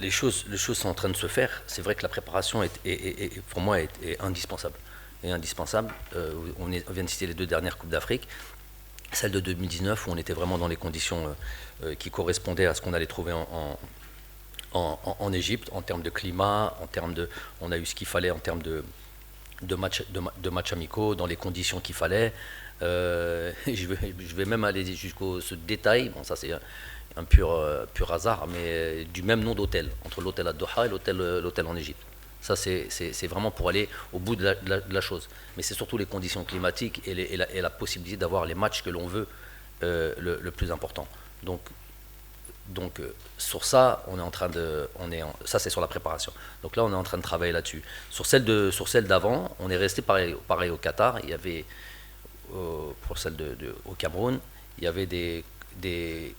les choses sont en train de se faire. C'est vrai que la préparation pour moi est indispensable. Est indispensable. On vient de citer les deux dernières Coupes d'Afrique. Celle de 2019 où on était vraiment dans les conditions qui correspondaient à ce qu'on allait trouver en Égypte, en termes de climat, on a eu ce qu'il fallait en termes de matchs amicaux, dans les conditions qu'il fallait. Je vais même aller jusqu'au ce détail, bon ça c'est un pur hasard, mais du même nom d'hôtel, entre l'hôtel à Doha et l'hôtel en Égypte. Ça c'est vraiment pour aller au bout de la chose. Mais c'est surtout les conditions climatiques et la possibilité d'avoir les matchs que l'on veut le plus important. Donc sur ça, on est en train de, ça c'est sur la préparation. Donc là, on est en train de travailler là-dessus. Sur celle d'avant, on est resté pareil au Qatar. Il y avait pour celle au Cameroun, il y avait des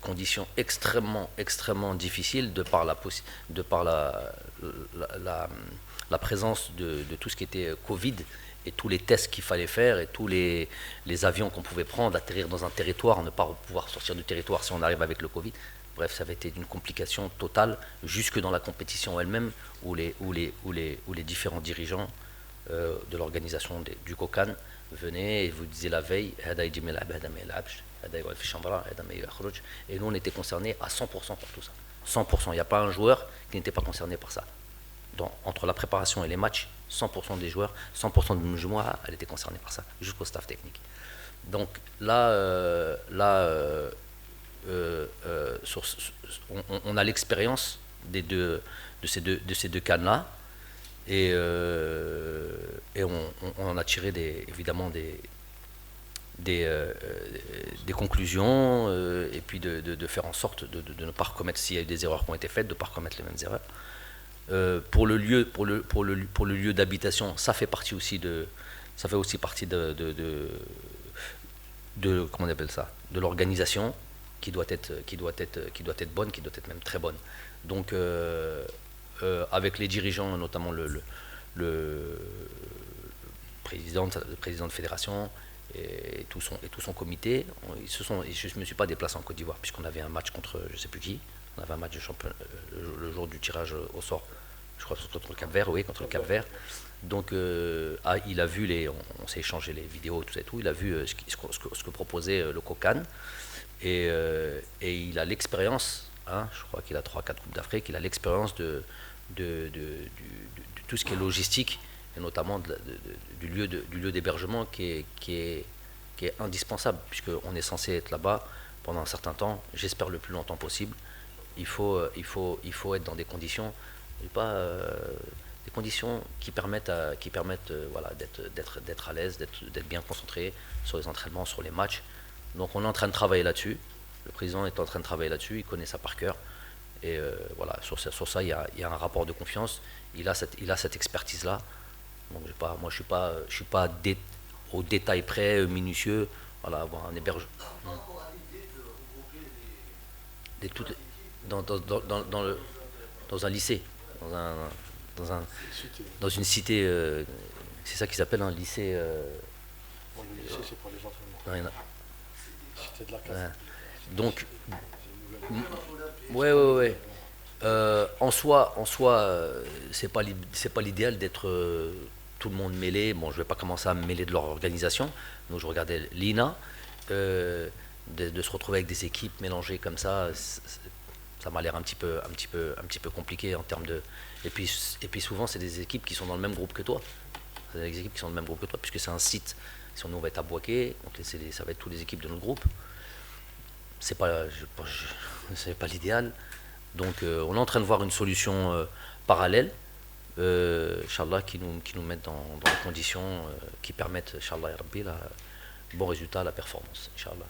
conditions extrêmement difficiles de par la présence de tout ce qui était Covid et tous les tests qu'il fallait faire et tous les avions qu'on pouvait prendre, atterrir dans un territoire, ne pas pouvoir sortir du territoire si on arrive avec le Covid. Bref, ça avait été d'une complication totale jusque dans la compétition elle-même où les différents dirigeants de l'organisation du COCAN venaient et vous disaient la veille et nous on était concernés à 100% pour tout ça. 100%, il n'y a pas un joueur qui n'était pas concerné par ça. Entre la préparation et les matchs, 100% des joueurs, 100% de Moujouma, elle était concernée par ça, jusqu'au staff technique. Donc sur, on a l'expérience de ces deux cannes-là et on en a tiré évidemment des conclusions et puis de faire en sorte de ne pas recommettre, s'il y a eu des erreurs qui ont été faites, de ne pas recommettre les mêmes erreurs. Pour le lieu d'habitation, ça fait aussi partie de comment on appelle ça, de l'organisation qui doit être bonne, qui doit être même très bonne. Donc avec les dirigeants, notamment le président de fédération et tout son comité, je ne me suis pas déplacé en Côte d'Ivoire puisqu'on avait un match contre je ne sais plus qui. On avait un match de championnat le jour du tirage au sort, je crois contre le Cap-Vert, oui, contre le Cap-Vert. Donc il a vu on s'est échangé les vidéos, tout ça et tout. Il a vu ce que proposait le COCAN et il a l'expérience. Je crois qu'il a 3-4 Coupes d'Afrique. Il a l'expérience de tout ce qui est logistique et notamment du lieu d'hébergement qui est indispensable puisqu'on est censé être là-bas pendant un certain temps. J'espère le plus longtemps possible. Il faut être dans des conditions, des conditions qui permettent voilà, d'être à l'aise, d'être bien concentré sur les entraînements, sur les matchs. Donc on est en train de travailler là-dessus. Le président est en train de travailler là-dessus, il connaît ça par cœur. Et voilà, sur ça, il y a un rapport de confiance. Il a cette expertise-là. Donc moi, je suis pas au détail près, minutieux. Voilà, avoir un hébergement. Dans un lycée, dans, un, dans une cité, c'est ça qui s'appelle un lycée. Bon, le lycée, c'est pour les entraînements. Non, C'était de la ouais. case. Donc, C'est une nouvelle. ouais. En soi, c'est pas l'idéal d'être tout le monde mêlé. Bon, je vais pas commencer à me mêler de leur organisation. Donc, je regardais l'INA. De se retrouver avec des équipes mélangées comme ça m'a l'air un petit peu compliqué en termes de. Et puis souvent, c'est des équipes qui sont dans le même groupe que toi. C'est des équipes qui sont dans le même groupe que toi, puisque c'est un site. Si on va être à Boaké, donc ça va être toutes les équipes de notre groupe. C'est pas l'idéal. Donc, on est en train de voir une solution parallèle, Inch'Allah, qui nous mette dans des conditions qui permettent, Inch'Allah, bon résultat, la performance, Inch'Allah.